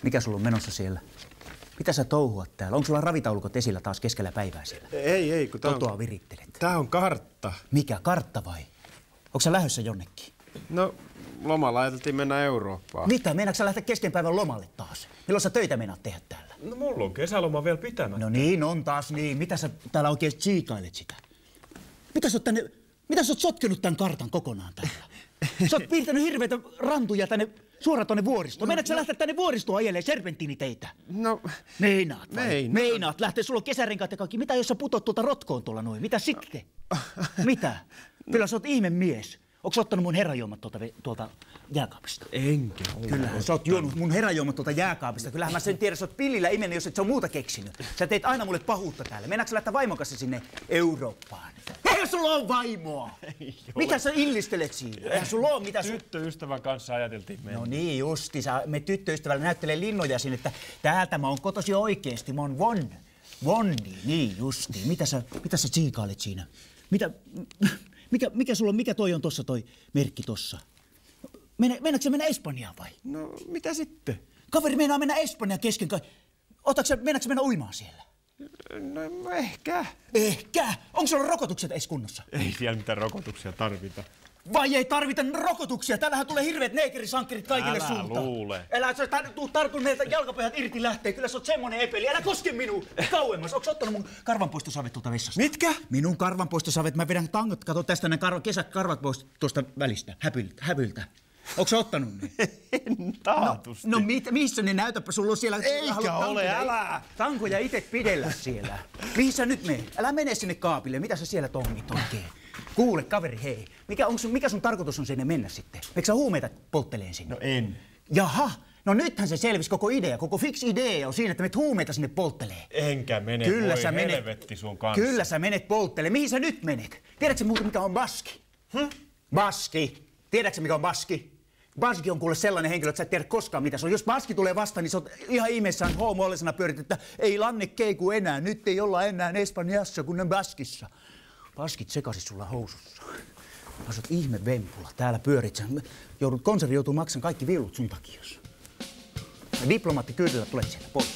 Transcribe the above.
Mikä sulla on menossa siellä? Mitä sä touhuat täällä? Onko sulla ravitaulukot esillä taas keskellä päivää siellä? Ei, kun Totoa virittelet. Tää on kartta. Mikä? Kartta vai? Onko sä lähdössä jonnekin? No, lomalla ajateltiin mennä Eurooppaan. Mitä? Meinaatko sä lähteä kesken päivän lomalle taas? Milloin sä töitä meinaat tehdä täällä? No mulla on kesäloma vielä pitämättä. No niin, on taas niin. Mitä sä täällä oikein tsiikailet sitä? Mitä sä oot sotkenut tän kartan kokonaan täällä? Sä oot piirtänyt hirveitä rantuja tänne suoraan tonne vuoristoon. Meinaatko sä lähteä tänne vuoristoon ajelee serpentiiniteitä? No... Meinaat vai? Meinaat lähtee, sulla on kesärenkaat ja kaikki. Mitä jos sä putot tuolta rotkoon tuolla noin? Mitä sitten? Mitä? Kyllä sä oot ihme mies. Onko sä ottanut mun herrajuomat tuolta jääkaapista? Enkä. Kyllähän sä oot juonut mun herrajuomat tuolta jääkaapista. Kyllähän mä sen tiedän, sä oot pillillä imennyt, jos et sä oo muuta keksinyt. Sä teet aina mulle pahuutta täällä. Meinaatko sä lähteä vaimon kanssa sinne Eurooppaan? Eihän sulla oo vaimoa! Mitä sä illistelet siinä? Eihän sulla oo mitä Tyttöystävän kanssa ajateltiin mennä. No niin justi, me tyttöystävällä näyttelee linnoja sinne, että täältä mä oon kotosi oikeesti, mä oon Vonni, niin justi. Mitä sä tsiikailet siinä? Mikä sulla on, mikä toi on tossa toi merkki tossa? Meinaatko sä mennä Espanjaan vai? No, mitä sitten? Kaveri meinaa mennä Espanjaan kesken kai. Meinaatko sä mennä uimaan siellä? No, ehkä. Ehkä? Onko sulla rokotukset edes kunnossa? Ei siellä mitään rokotuksia tarvita. Vai ei tarvita rokotuksia? Täällähän tulee hirveet neekerisankkerit kaikille suuntaan. Älä luule. Älä sä tuu tartun meiltä jalkapojat irti lähtee. Kyllä sä oot semmonen epeli. Älä koske minua kauemmas. Onko ottanut mun karvanpoistosavet tuolta vessasta? Mitkä? Minun karvanpoistosavet. Mä vedän tangot. Kato tästä ne kesäkarvat pois tuosta välistä. Häpyltä. Onko sä ottanut ne? En taatusti. No missä ne näytäpä? Sulla on siellä... Eikä ole, älä! Tankoja itse pidellä siellä. Mihin sä nyt menet? Älä mene sinne kaapille. Mitä sä siellä tongit oikein? Kuule, kaveri, hei. Mikä sun tarkoitus on sinne mennä sitten? Eikö sä huumeita poltteleen sinne? No en. Jaha. No nythän se selvisi koko idea. Koko fix idea on siinä, että menet huumeita sinne polttelee. Enkä mene. Kyllä voi sä menet. Helvetti sun kanssa. Kyllä sä menet polttelee. Mihin sä nyt menet? Tiedätkö muuten mikä on baski? Baski. Tiedätkö mikä on baski? Baski on kuule sellainen henkilö, että sä et tiedä koskaan mitä se on. Jos baski tulee vastaan, niin sä oot ihan ihmeessään homoollisena pyörit, että ei lanne keiku enää. Nyt ei olla enää Espanjassa, kun on baskissa. Baskit sekaisin sulla housussa. Mä sä oot ihme vempula. Täällä pyörit sä. Konserni joutuu maksamaan kaikki viulut sun takia. Diplomaattikyydillä tulet sieltä pois.